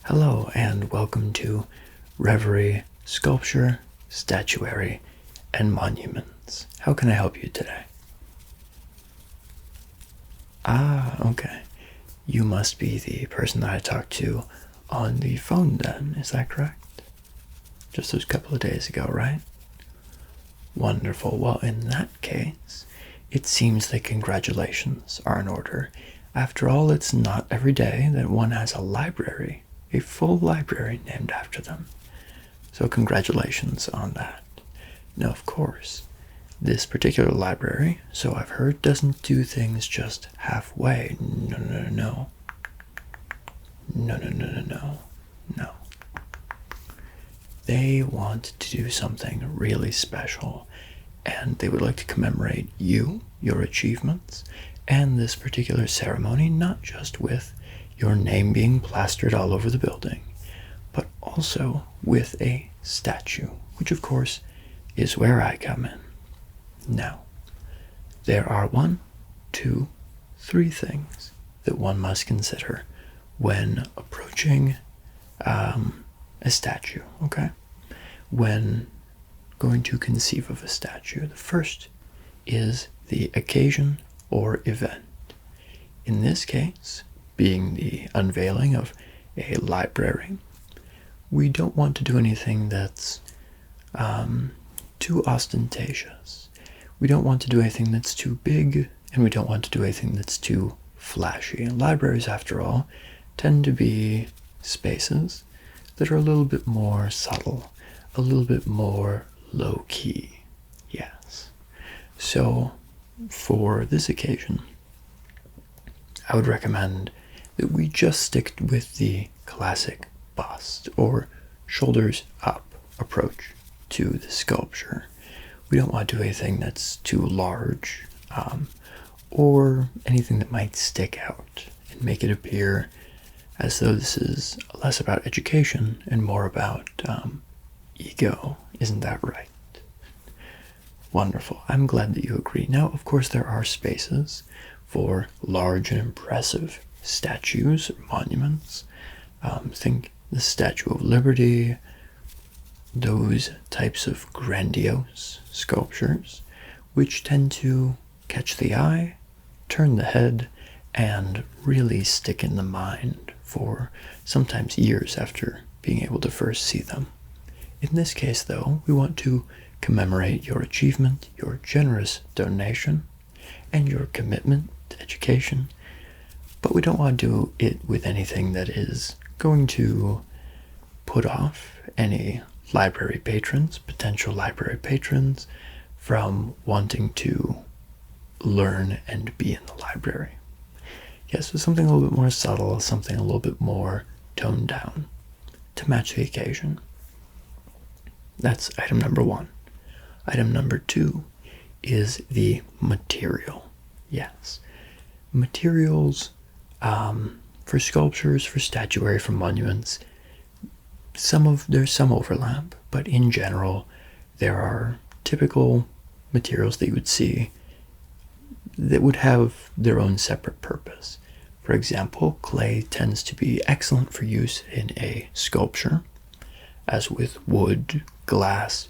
Hello and welcome to Reverie Sculpture, Statuary, and Monuments. How can I help you today? Okay. You must be the person that I talked to on the phone then, is that correct? Just those couple of days ago, right? Wonderful. Well, in that case, it seems that congratulations are in order. After all, it's not every day that one has a library, a full library named after them. So congratulations on that. Now, of course, this particular library, so I've heard, doesn't do things just halfway. No. They want to do something really special, and they would like to commemorate you, your achievements, and this particular ceremony, not just with your name being plastered all over the building, but also with a statue, which of course is where I come in. Now, there are 1, 2, 3 things that one must consider when approaching a statue, okay? When going to conceive of a statue. The first is the occasion or event. In this case, being the unveiling of a library, we don't want to do anything that's too ostentatious. We don't want to do anything that's too big, and we don't want to do anything that's too flashy. And libraries, after all, tend to be spaces that are a little bit more subtle, a little bit more low-key. Yes. So, for this occasion, I would recommend that we just stick with the classic bust or shoulders up approach to the sculpture. We don't want to do anything that's too large or anything that might stick out and make it appear as though this is less about education and more about ego. Isn't that right? Wonderful. I'm glad that you agree. Now, of course, there are spaces for large and impressive statues or monuments. Think the Statue of Liberty, those types of grandiose sculptures, which tend to catch the eye, turn the head, and really stick in the mind for sometimes years after being able to first see them. In this case, though, we want to commemorate your achievement, your generous donation, and your commitment to education, but we don't want to do it with anything that is going to put off any library patrons, potential library patrons, from wanting to learn and be in the library. Yes, so something a little bit more subtle, something a little bit more toned down to match the occasion. That's item number 1. Item number 2 is the material. Yes. Materials for sculptures, for statuary, for monuments, there's some overlap, but in general, there are typical materials that you would see that would have their own separate purpose. For example, clay tends to be excellent for use in a sculpture, as with wood, glass,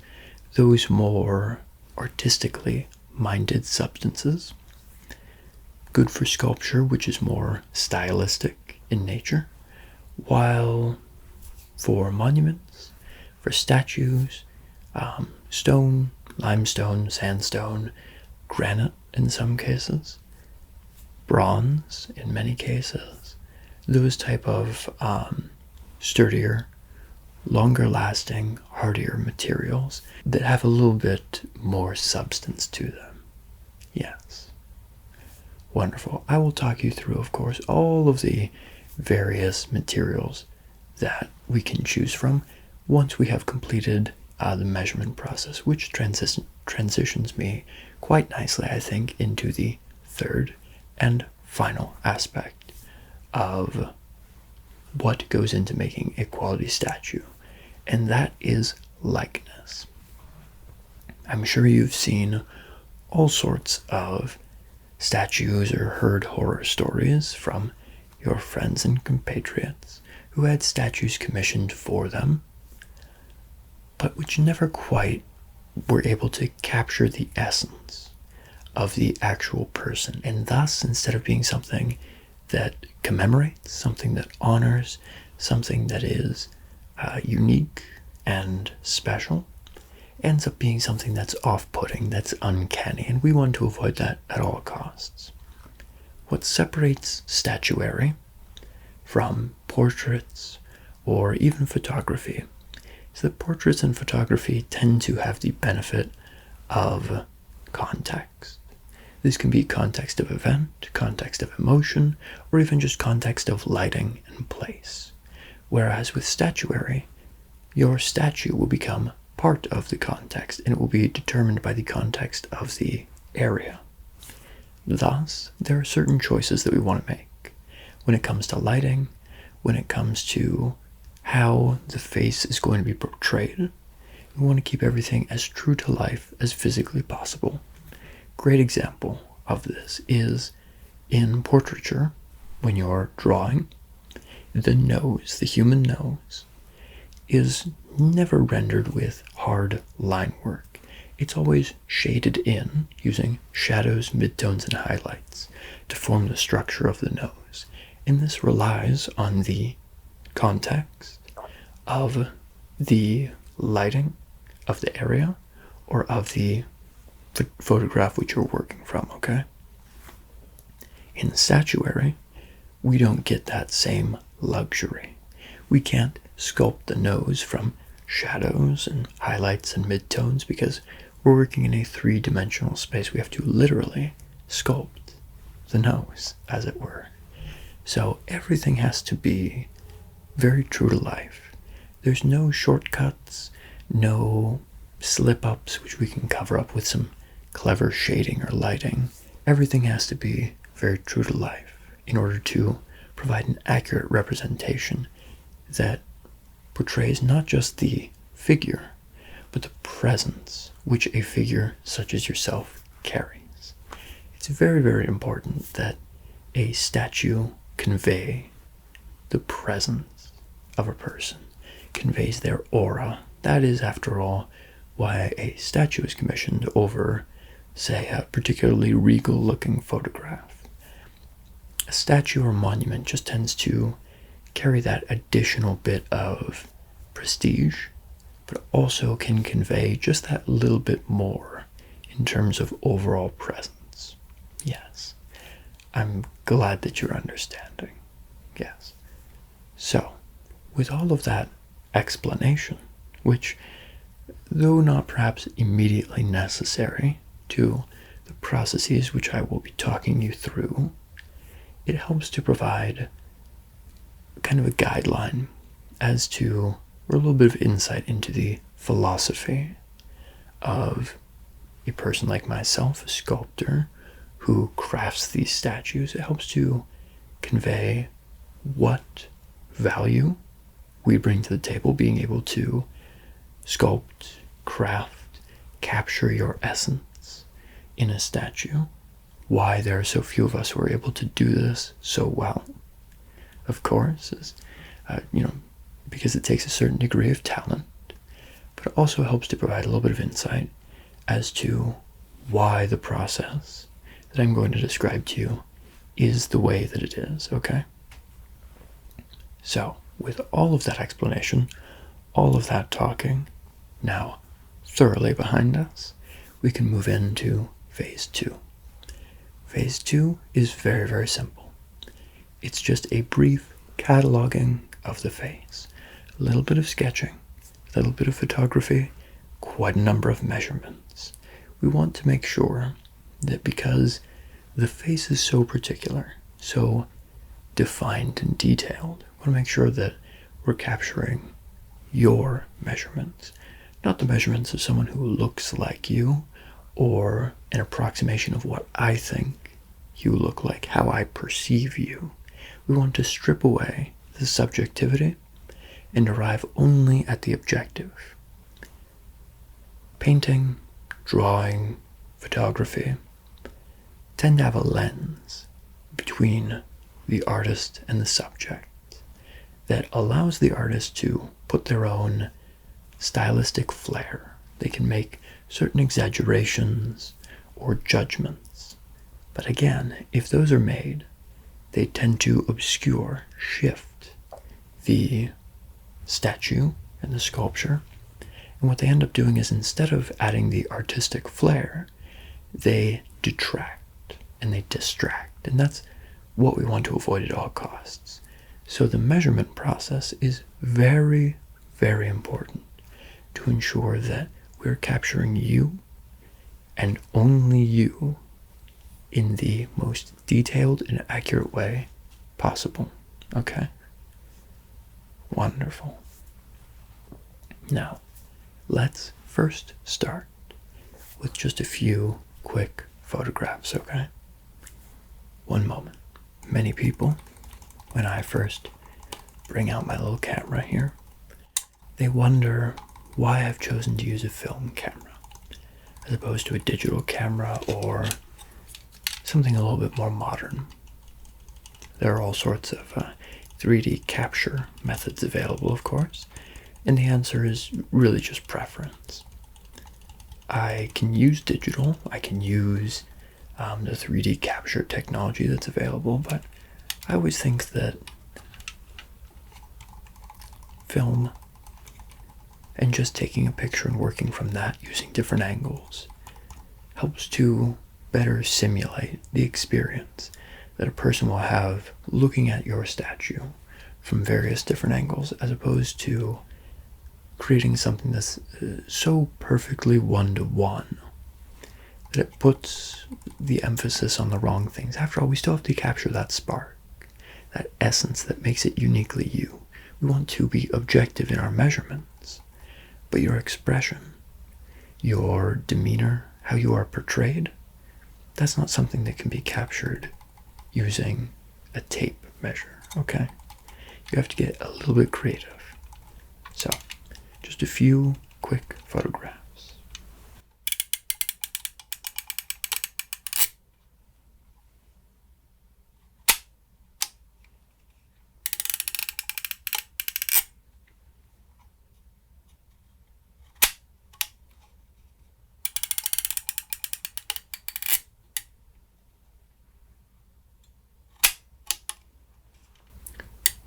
those more artistically minded substances. Good for sculpture, which is more stylistic in nature, while for monuments, for statues, stone, limestone, sandstone, granite in some cases, bronze in many cases, those type of sturdier, longer lasting, hardier materials that have a little bit more substance to them. Yes. Wonderful. I will talk you through, of course, all of the various materials that we can choose from once we have completed the measurement process, which transitions me quite nicely, I think, into the third and final aspect of what goes into making a quality statue, and that is likeness. I'm sure you've seen all sorts of statues or heard horror stories from your friends and compatriots who had statues commissioned for them, but which never quite were able to capture the essence of the actual person. And thus, instead of being something that commemorates, something that honors, something that is unique and special, ends up being something that's off-putting, that's uncanny, and we want to avoid that at all costs. What separates statuary from portraits or even photography is that portraits and photography tend to have the benefit of context. This can be context of event, context of emotion, or even just context of lighting and place. Whereas with statuary, your statue will become part of the context, and it will be determined by the context of the area. Thus, there are certain choices that we want to make when it comes to lighting, when it comes to how the face is going to be portrayed. We want to keep everything as true to life as physically possible. Great example of this is in portraiture, when you're drawing, the nose, the human nose, is never rendered with hard line work. It's always shaded in using shadows, midtones, and highlights to form the structure of the nose. And this relies on the context of the lighting of the area or of the photograph which you're working from, okay? In statuary, we don't get that same luxury. We can't sculpt the nose from shadows and highlights and midtones because we're working in a three-dimensional space. We have to literally sculpt the nose, as it were. So everything has to be very true to life. There's no shortcuts, no slip-ups which we can cover up with some clever shading or lighting. Everything has to be very true to life in order to provide an accurate representation that portrays not just the figure, but the presence which a figure such as yourself carries. It's very, very important that a statue convey the presence of a person, conveys their aura. That is, after all, why a statue is commissioned over, say, a particularly regal-looking photograph. A statue or monument just tends to carry that additional bit of prestige, but also can convey just that little bit more in terms of overall presence. Yes, I'm glad that you're understanding. Yes. So, with all of that explanation, which, though not perhaps immediately necessary to the processes which I will be talking you through, it helps to provide kind of a guideline as to, or a little bit of insight into the philosophy of a person like myself, a sculptor, who crafts these statues. It helps to convey what value we bring to the table, being able to sculpt, craft, capture your essence in a statue, why there are so few of us who are able to do this so well. Of course, because it takes a certain degree of talent, but it also helps to provide a little bit of insight as to why the process that I'm going to describe to you is the way that it is, okay? So, with all of that explanation, all of that talking now thoroughly behind us, we can move into phase 2. Phase 2 is very, very simple. It's just a brief cataloging of the face. A little bit of sketching, a little bit of photography, quite a number of measurements. We want to make sure that because the face is so particular, so defined and detailed, we want to make sure that we're capturing your measurements, not the measurements of someone who looks like you or an approximation of what I think you look like, how I perceive you. We want to strip away the subjectivity and arrive only at the objective. Painting, drawing, photography tend to have a lens between the artist and the subject. that allows the artist to put their own stylistic flair. They can make certain exaggerations or judgments. But again, if those are made, they tend to obscure, shift the statue and the sculpture. And what they end up doing is, instead of adding the artistic flair, they detract and they distract. And that's what we want to avoid at all costs. So the measurement process is very, very important to ensure that we're capturing you and only you in the most detailed and accurate way possible. Okay? Wonderful. Now, let's first start with just a few quick photographs, okay? One moment. Many people, when I first bring out my little camera here, they wonder why I've chosen to use a film camera as opposed to a digital camera or something a little bit more modern. There are all sorts of 3D capture methods available, of course, and the answer is really just preference. I can use digital, I can use the 3D capture technology that's available, but I always think that film and just taking a picture and working from that using different angles helps to better simulate the experience that a person will have looking at your statue from various different angles, as opposed to creating something that's so perfectly one-to-one that it puts the emphasis on the wrong things. After all, we still have to capture that spark, that essence that makes it uniquely you. We want to be objective in our measurements, but your expression, your demeanor, how you are portrayed, that's not something that can be captured using a tape measure, okay? You have to get a little bit creative. So, just a few quick photographs.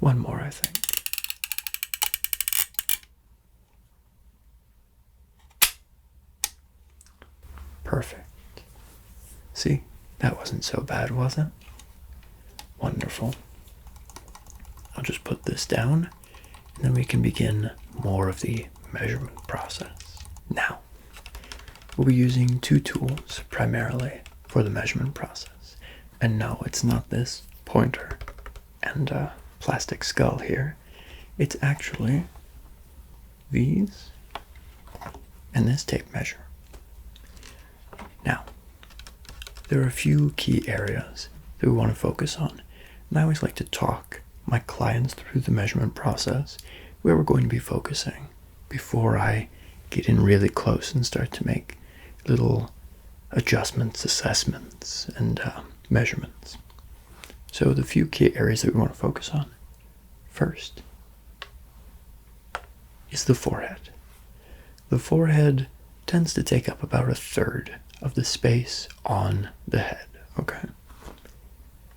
One more, I think. Perfect. See, that wasn't so bad, was it? Wonderful. I'll just put this down, and then we can begin more of the measurement process. Now, we'll be using two tools primarily for the measurement process. And no, it's not this pointer and plastic skull here. It's actually these and this tape measure. Now, there are a few key areas that we want to focus on, and I always like to talk my clients through the measurement process where we're going to be focusing before I get in really close and start to make little adjustments, assessments, and measurements. So the few key areas that we want to focus on first is the forehead. The forehead tends to take up about a third of the space on the head, okay?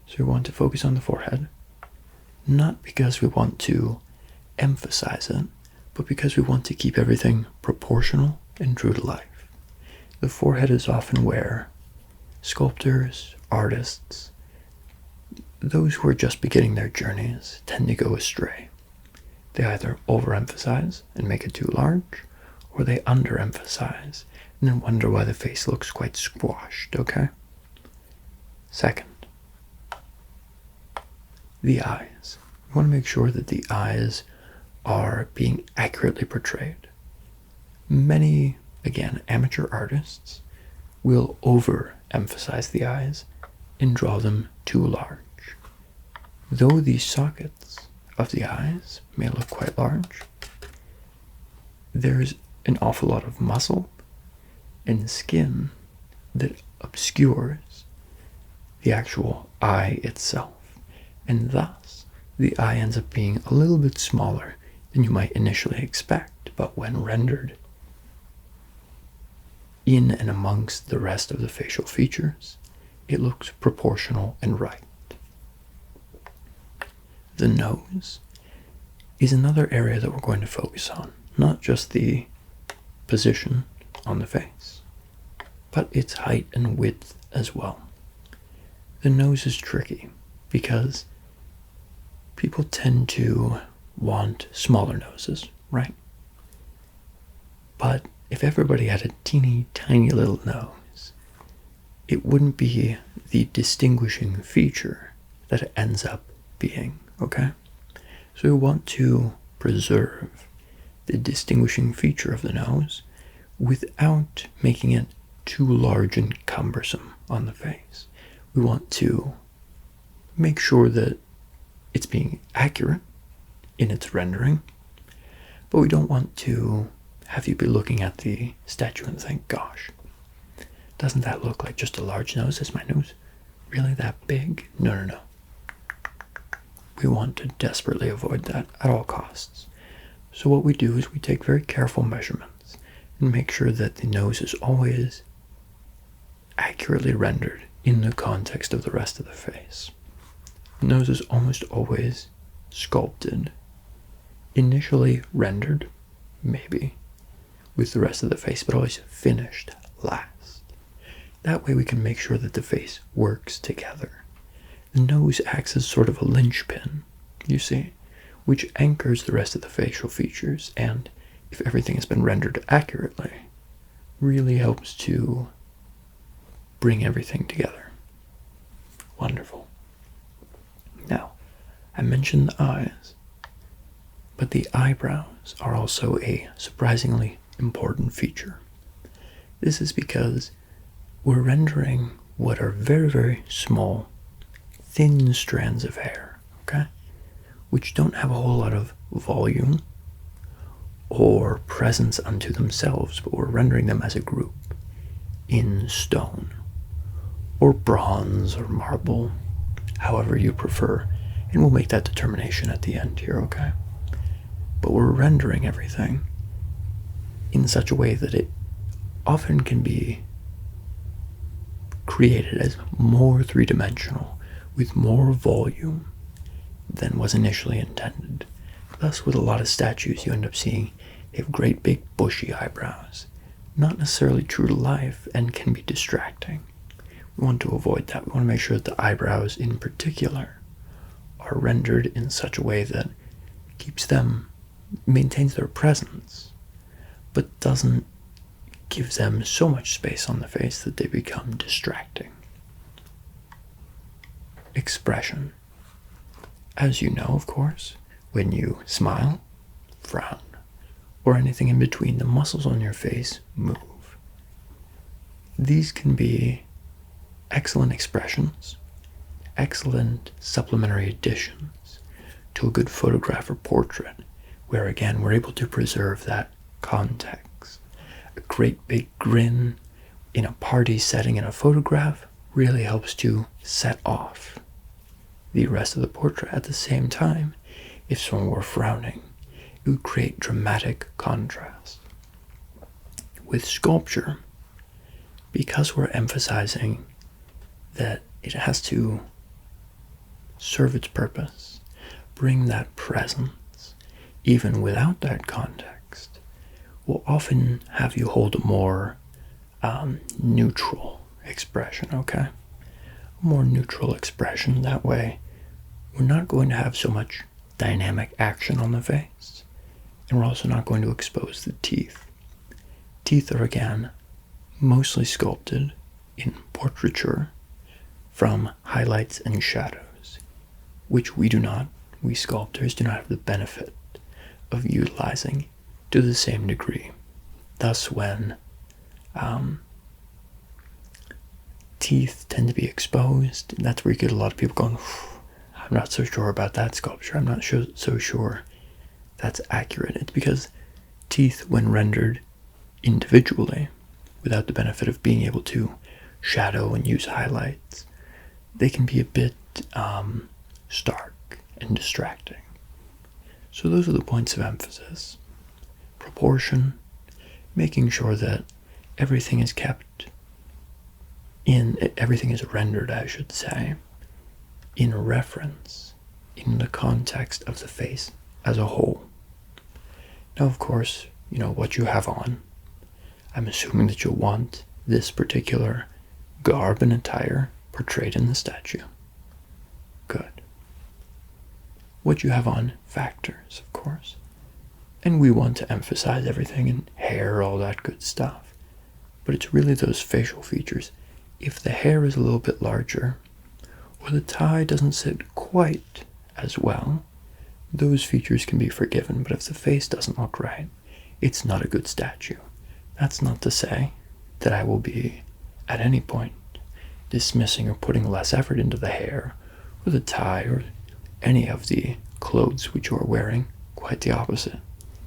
So we want to focus on the forehead, not because we want to emphasize it, but because we want to keep everything proportional and true to life. The forehead is often where sculptors, artists, those who are just beginning their journeys tend to go astray. They either overemphasize and make it too large, or they underemphasize and then wonder why the face looks quite squashed, okay? Second, the eyes. We want to make sure that the eyes are being accurately portrayed. Many, again, amateur artists will overemphasize the eyes and draw them too large. Though the sockets of the eyes may look quite large, there's an awful lot of muscle and skin that obscures the actual eye itself, and thus the eye ends up being a little bit smaller than you might initially expect, but when rendered in and amongst the rest of the facial features, it looks proportional and right. The nose is another area that we're going to focus on, not just the position on the face, but its height and width as well. The nose is tricky because people tend to want smaller noses, right? But if everybody had a teeny tiny little nose, it wouldn't be the distinguishing feature that it ends up being, okay? So we want to preserve the distinguishing feature of the nose without making it too large and cumbersome on the face. We want to make sure that it's being accurate in its rendering, but we don't want to have you be looking at the statue and think, gosh, doesn't that look like just a large nose? Is my nose really that big? No, no, no. We want to desperately avoid that at all costs. So what we do is we take very careful measurements and make sure that the nose is always accurately rendered in the context of the rest of the face. The nose is almost always sculpted, initially rendered, maybe, with the rest of the face, but always finished last. That way we can make sure that the face works together. The nose acts as sort of a linchpin, you see, which anchors the rest of the facial features, and if everything has been rendered accurately, really helps to bring everything together. Wonderful. Now, I mentioned the eyes, but the eyebrows are also a surprisingly important feature. This is because we're rendering what are very, very small, thin strands of hair, okay? Which don't have a whole lot of volume or presence unto themselves, but we're rendering them as a group in stone or bronze or marble, however you prefer, and we'll make that determination at the end here, okay? But we're rendering everything in such a way that it often can be created as more three-dimensional, with more volume than was initially intended. Thus, with a lot of statues, you end up seeing they have great big bushy eyebrows, not necessarily true to life, and can be distracting. We want to avoid that. We want to make sure that the eyebrows in particular are rendered in such a way that keeps them, maintains their presence, but doesn't give them so much space on the face that they become distracting. Expression. As you know, of course, when you smile, frown, or anything in between, the muscles on your face move. These can be excellent expressions, excellent supplementary additions to a good photograph or portrait, where again we're able to preserve that context. A great big grin in a party setting in a photograph really helps to set off the rest of the portrait. At the same time, if someone were frowning, it would create dramatic contrast. With sculpture, because we're emphasizing that it has to serve its purpose, bring that presence, even without that context, will often have you hold a more neutral expression, okay? A more neutral expression. That way, we're not going to have so much dynamic action on the face, and we're also not going to expose the teeth. Teeth are, again, mostly sculpted in portraiture from highlights and shadows, which we sculptors do not have the benefit of utilizing to the same degree. Thus, when teeth tend to be exposed, that's where you get a lot of people going, I'm not so sure about that sculpture, I'm not so sure that's accurate. It's because teeth, when rendered individually, without the benefit of being able to shadow and use highlights, they can be a bit stark and distracting. So those are the points of emphasis. Proportion, making sure that everything is everything is rendered, I should say, in reference, in the context of the face as a whole. Now, of course, you know what you have on. I'm assuming that you'll want this particular garb and attire portrayed in the statue. Good. What you have on factors, of course. And we want to emphasize everything in hair, all that good stuff. But it's really those facial features. If the hair is a little bit larger, or the tie doesn't sit quite as well, those features can be forgiven. But if the face doesn't look right, it's not a good statue. That's not to say that I will be, at any point, dismissing or putting less effort into the hair, or the tie, or any of the clothes which you are wearing. Quite the opposite.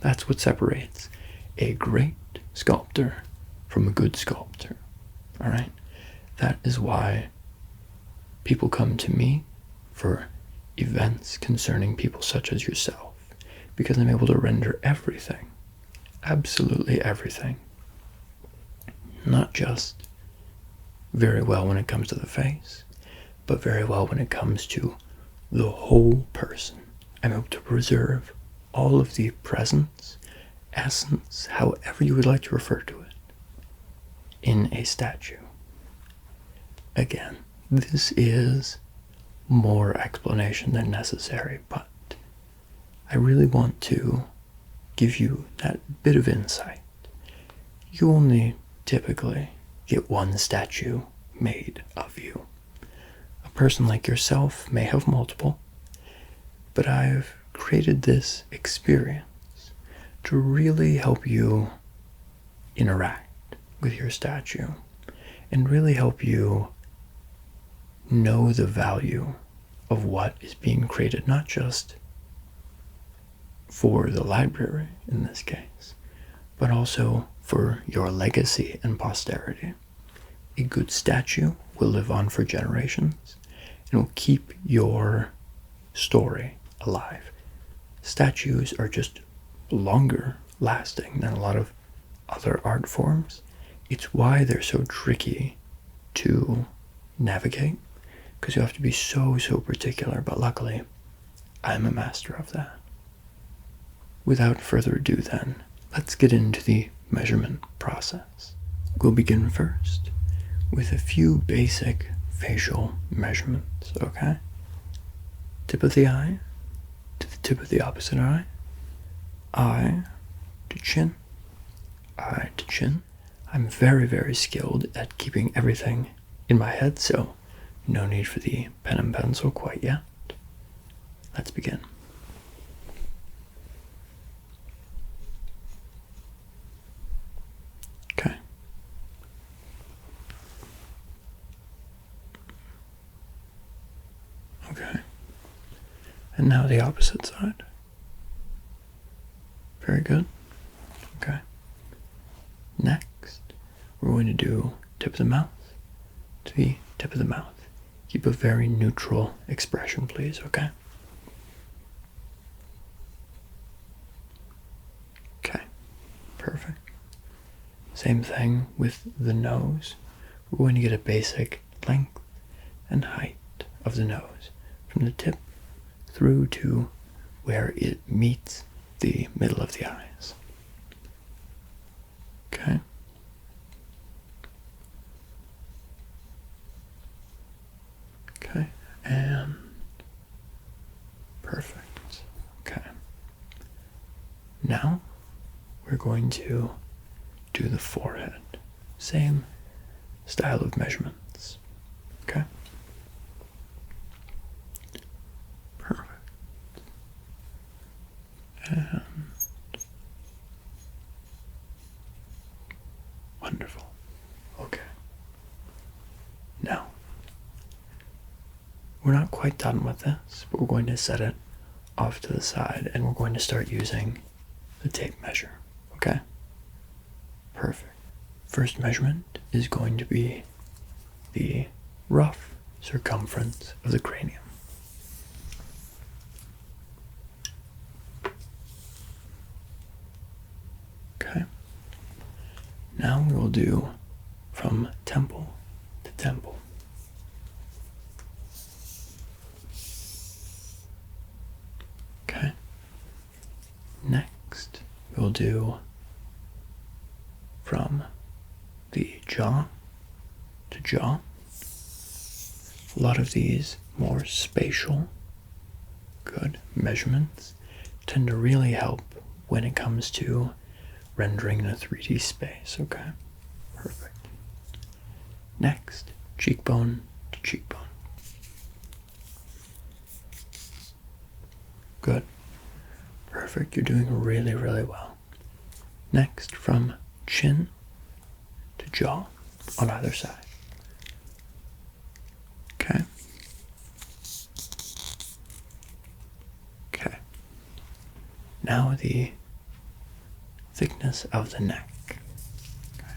That's what separates a great sculptor from a good sculptor. Alright? That is why people come to me for events concerning people such as yourself, because I'm able to render everything, absolutely everything, not just very well when it comes to the face, but very well when it comes to the whole person. I'm able to preserve all of the presence, essence, however you would like to refer to it, in a statue. Again, this is more explanation than necessary, but I really want to give you that bit of insight. You only typically get one statue made of you. A person like yourself may have multiple, but I've created this experience to really help you interact with your statue and really help you know the value of what is being created, not just for the library in this case, but also for your legacy and posterity. A good statue will live on for generations and will keep your story alive. Statues are just longer lasting than a lot of other art forms. It's why they're so tricky to navigate, because you have to be so particular, but luckily I'm a master of that. Without further ado then, let's get into the measurement process. We'll begin first with a few basic facial measurements, okay? Tip of the eye to the tip of the opposite eye to chin, eye to chin. I'm very skilled at keeping everything in my head, so no need for the pen and pencil quite yet. Let's begin. Okay. Okay. And now the opposite side. Very good. Okay. Next, we're going to do tip of the mouth to the tip of the mouth. Keep a very neutral expression, please, okay? Okay, perfect. Same thing with the nose. We're going to get a basic length and height of the nose from the tip through to where it meets the middle of the eyes. Okay. Okay, and perfect. Okay. Now we're going to do the forehead. Same style of measurements. Okay. Perfect. And wonderful. Okay. Now, we're not quite done with this, but we're going to set it off to the side and we're going to start using the tape measure. Okay? Perfect. First measurement is going to be the rough circumference of the cranium. Now we will do from temple to temple. Okay. Next, we'll do from the jaw to jaw. A lot of these more spatial, good measurements tend to really help when it comes to rendering in a 3D space, okay? Perfect. Next, cheekbone to cheekbone. Good. Perfect. You're doing really, really well. Next, from chin to jaw on either side. Okay. Okay. Now the thickness of the neck. Okay.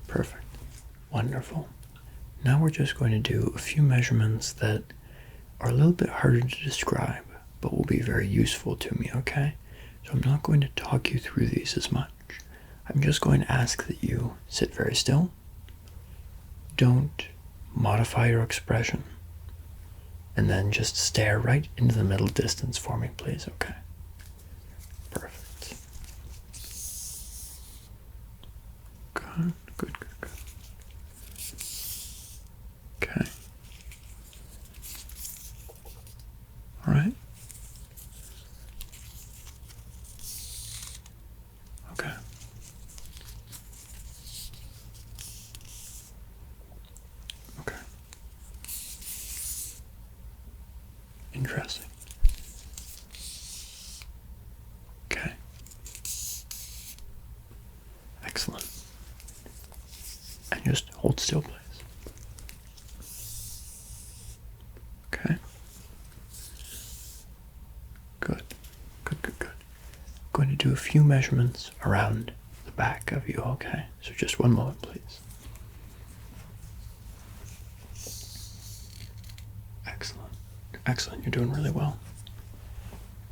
Perfect. Wonderful. Now we're just going to do a few measurements that are a little bit harder to describe, but will be very useful to me, okay? So I'm not going to talk you through these as much. I'm just going to ask that you sit very still. Don't modify your expression. And then just stare right into the middle distance for me, please, okay? Perfect. Good, good, good, good. Okay. All right. Okay. Okay. Interesting. Okay. Excellent. And just hold still, please. Okay. Good. Good, good, good. I'm going to do a few measurements around the back of you, okay? So just one moment, please. Excellent. Excellent. You're doing really well.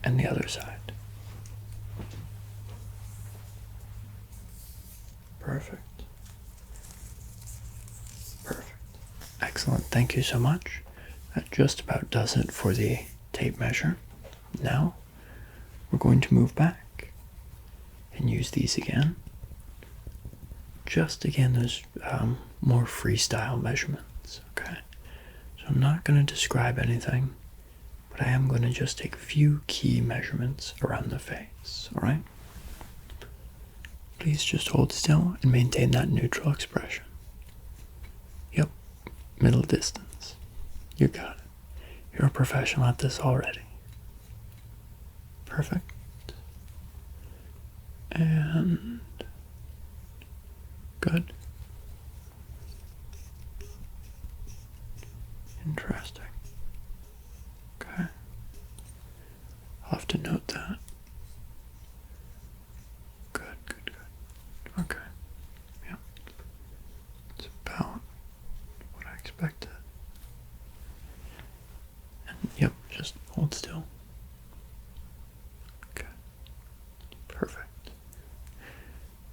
And the other side. Perfect. Perfect. Excellent. Thank you so much. That just about does it for the tape measure. Now, we're going to move back and use these again. Just again, those more freestyle measurements, okay? So I'm not going to describe anything, but I am going to just take a few key measurements around the face, all right? Please just hold still and maintain that neutral expression. Yep, middle distance. You got it. You're a professional at this already. Perfect. And good. Interesting. Okay. I'll have to note that. Good, good, good. Okay. Yeah. It's about what I expected. And yep, just hold still. Okay. Perfect.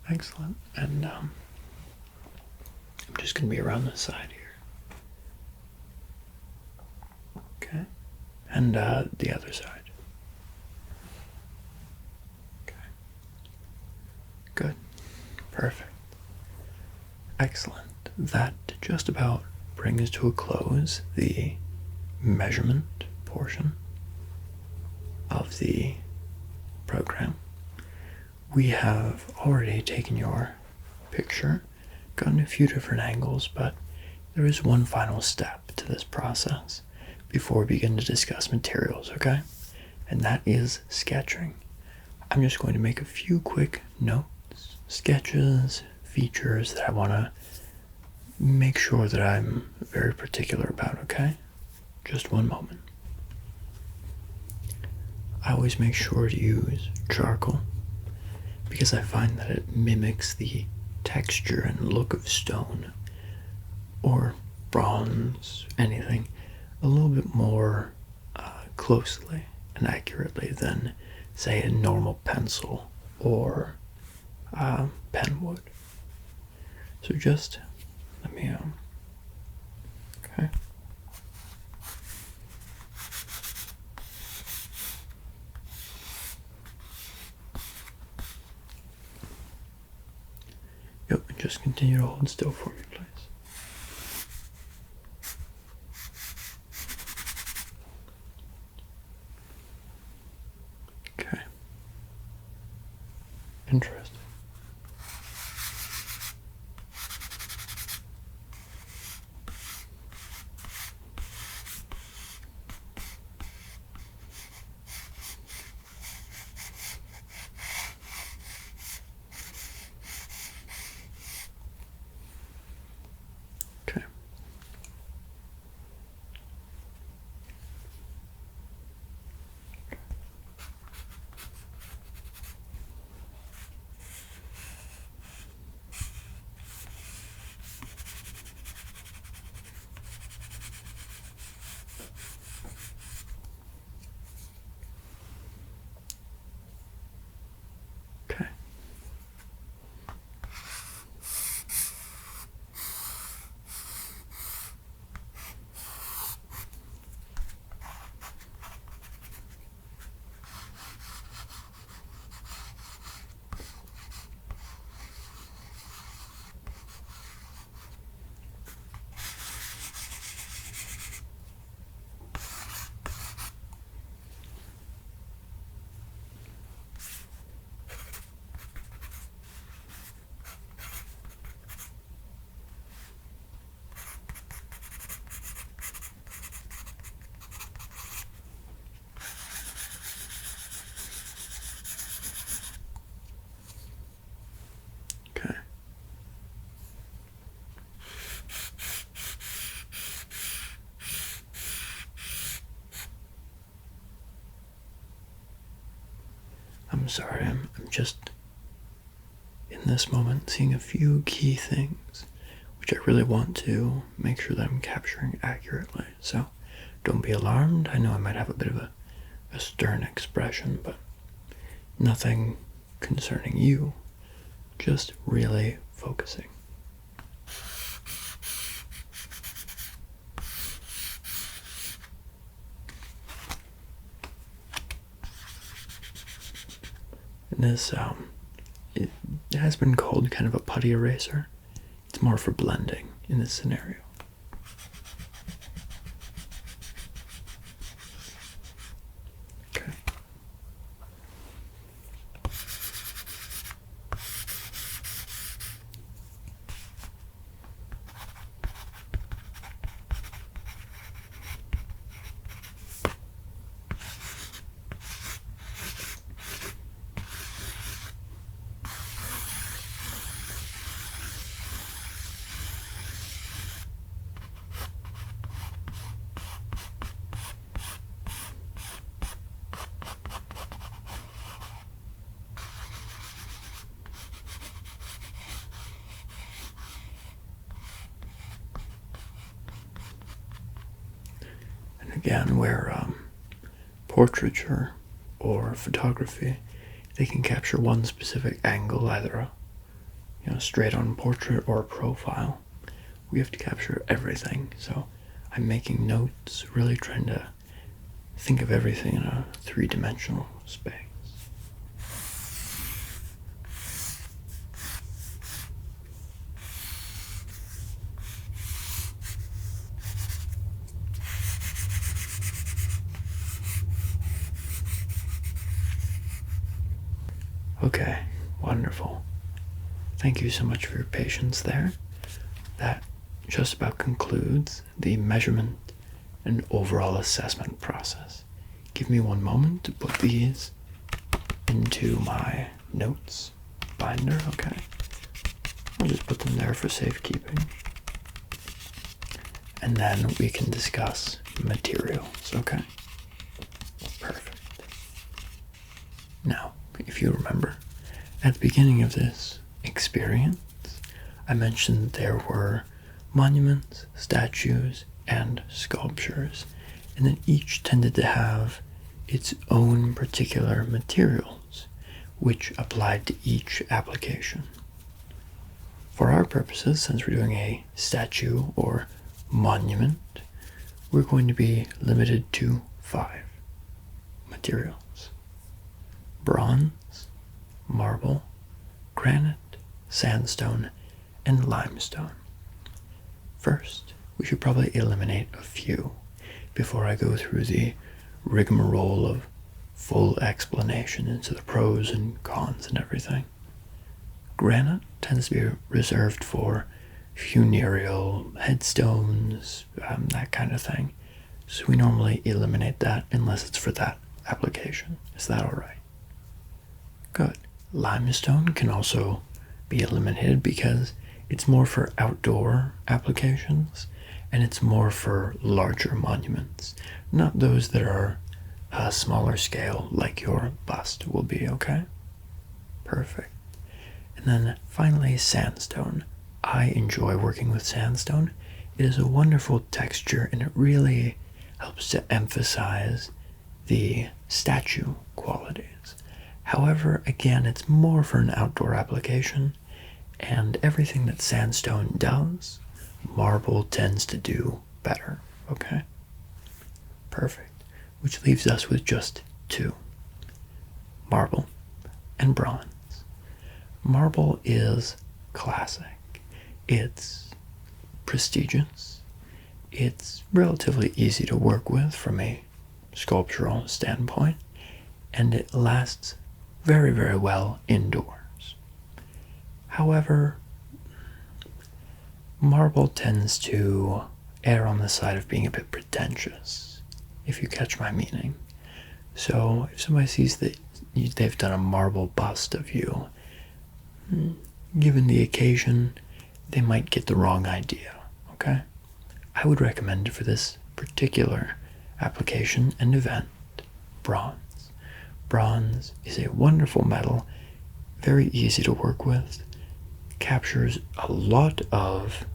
Excellent. And I'm just going to be around this side here. Okay. And the other side. Okay. Good. Perfect. Excellent. That just about brings to a close the measurement portion of the program. We have already taken your picture, gotten a few different angles, but there is one final step to this process before we begin to discuss materials, okay? And that is sketching. I'm just going to make a few quick notes, sketches, features that I want to make sure that I'm very particular about, okay? Just one moment. I always make sure to use charcoal because I find that it mimics the texture and look of stone or bronze, anything, a little bit more closely and accurately than, say, a normal pencil or pen would. So just let me, okay. Yep, and just continue to hold still for me, please. Okay. Interesting. Okay. Okay. Okay. I'm sorry, I'm just in this moment seeing a few key things which I really want to make sure that I'm capturing accurately. So don't be alarmed. I know I might have a bit of a stern expression, but nothing concerning you. Just really focusing. And this, it has been called kind of a putty eraser. It's more for blending in this scenario. Okay. Again, where portraiture or photography, they can capture one specific angle, either a straight on portrait or a profile. We have to capture everything, so I'm making notes, really trying to think of everything in a three-dimensional space. Okay, wonderful. Thank you so much for your patience there. That just about concludes the measurement and overall assessment process. Give me one moment to put these into my notes binder, okay? I'll just put them there for safekeeping. And then we can discuss materials, okay? Perfect. Now, if you remember, at the beginning of this experience, I mentioned there were monuments, statues, and sculptures, and that each tended to have its own particular materials, which applied to each application. For our purposes, since we're doing a statue or monument, we're going to be limited to 5 materials: bronze, marble, granite, sandstone, and limestone. First, we should probably eliminate a few before I go through the rigmarole of full explanation into the pros and cons and everything. Granite tends to be reserved for funereal headstones, that kind of thing. So we normally eliminate that unless it's for that application. Is that alright? Good. Limestone can also be eliminated because it's more for outdoor applications and it's more for larger monuments, not those that are a smaller scale like your bust will be, okay? Perfect. And then finally, sandstone. I enjoy working with sandstone. It is a wonderful texture and it really helps to emphasize the statue qualities. However, again, it's more for an outdoor application, and everything that sandstone does, marble tends to do better, okay? Perfect. Which leaves us with just 2. Marble and bronze. Marble is classic. It's prestigious. It's relatively easy to work with from a sculptural standpoint, and it lasts very, very well indoors. However, marble tends to err on the side of being a bit pretentious, if you catch my meaning. So if somebody sees that they've done a marble bust of you, given the occasion, they might get the wrong idea, okay? I would recommend for this particular application and event, bronze. Bronze is a wonderful metal, very easy to work with, captures a lot of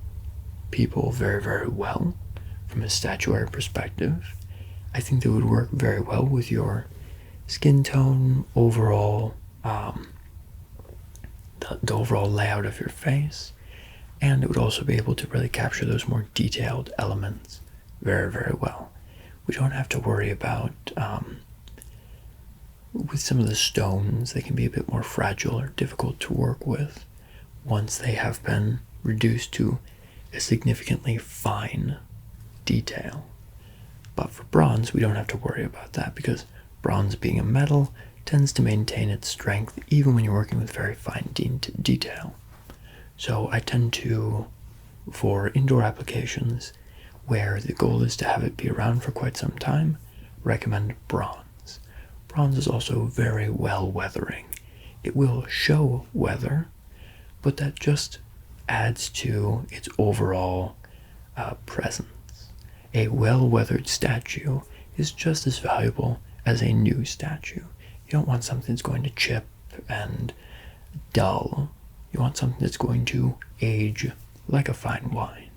people very, very well from a statuary perspective. I think they would work very well with your skin tone, overall, the overall layout of your face, and it would also be able to really capture those more detailed elements very, very well. We don't have to worry about, with some of the stones, they can be a bit more fragile or difficult to work with once they have been reduced to a significantly fine detail. But for bronze, we don't have to worry about that because bronze, being a metal, tends to maintain its strength even when you're working with very fine detail. So I tend to, for indoor applications where the goal is to have it be around for quite some time, recommend bronze. Bronze is also very well weathering. It will show weather, but that just adds to its overall presence. A well-weathered statue is just as valuable as a new statue. You don't want something that's going to chip and dull. You want something that's going to age like a fine wine.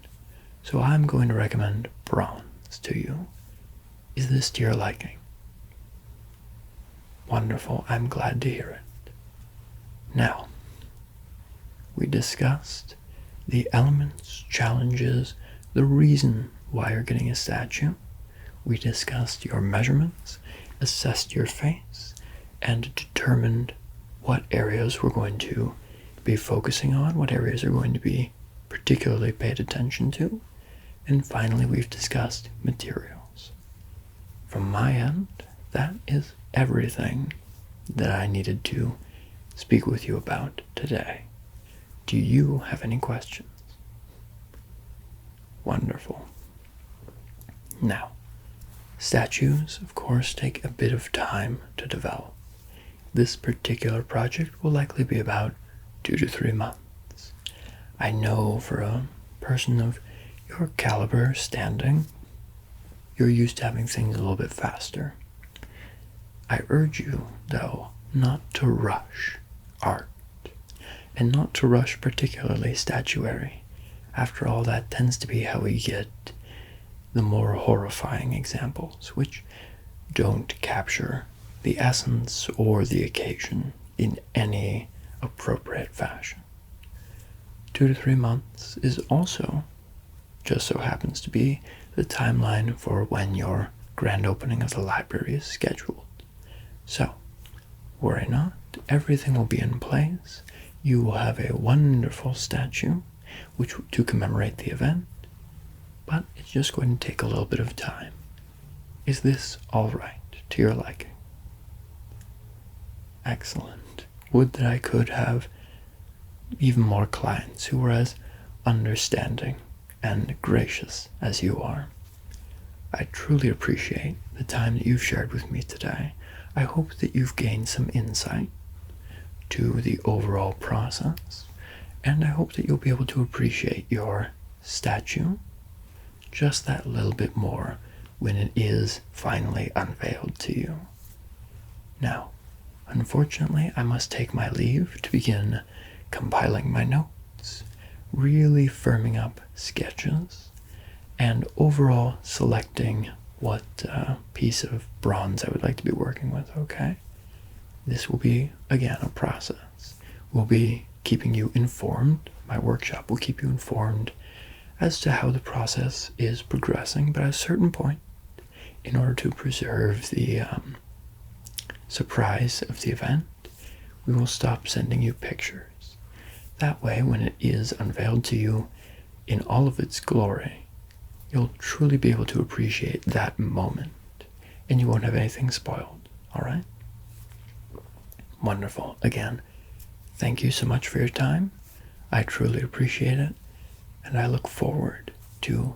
So I'm going to recommend bronze to you. Is this to your liking? Wonderful. I'm glad to hear it. Now, we discussed the elements, challenges, the reason why you're getting a statue. We discussed your measurements, assessed your face, and determined what areas we're going to be focusing on, what areas are going to be particularly paid attention to, and finally we've discussed materials. From my end, that is everything that I needed to speak with you about today. Do you have any questions? Wonderful. Now, statues, of course, take a bit of time to develop. This particular project will likely be about 2 to 3 months. I know for a person of your caliber standing, you're used to having things a little bit faster. I urge you, though, not to rush art, and not to rush particularly statuary. After all, that tends to be how we get the more horrifying examples, which don't capture the essence or the occasion in any appropriate fashion. 2 to 3 months is also just so happens to be the timeline for when your grand opening of the library is scheduled. So, worry not, everything will be in place. You will have a wonderful statue to commemorate the event, but it's just going to take a little bit of time. Is this all right to your liking? Excellent. Would that I could have even more clients who were as understanding and gracious as you are. I truly appreciate the time that you've shared with me today. I hope that you've gained some insight to the overall process, and I hope that you'll be able to appreciate your statue just that little bit more when it is finally unveiled to you. Now, unfortunately, I must take my leave to begin compiling my notes, really firming up sketches, and overall selecting what piece of bronze I would like to be working with, okay? This will be, again, a process. We'll be keeping you informed. My workshop will keep you informed as to how the process is progressing, but at a certain point, in order to preserve the surprise of the event, we will stop sending you pictures. That way, when it is unveiled to you in all of its glory, you'll truly be able to appreciate that moment, and you won't have anything spoiled, all right? Wonderful. Again, thank you so much for your time. I truly appreciate it, and I look forward to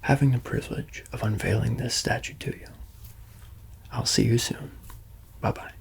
having the privilege of unveiling this statue to you. I'll see you soon. Bye-bye.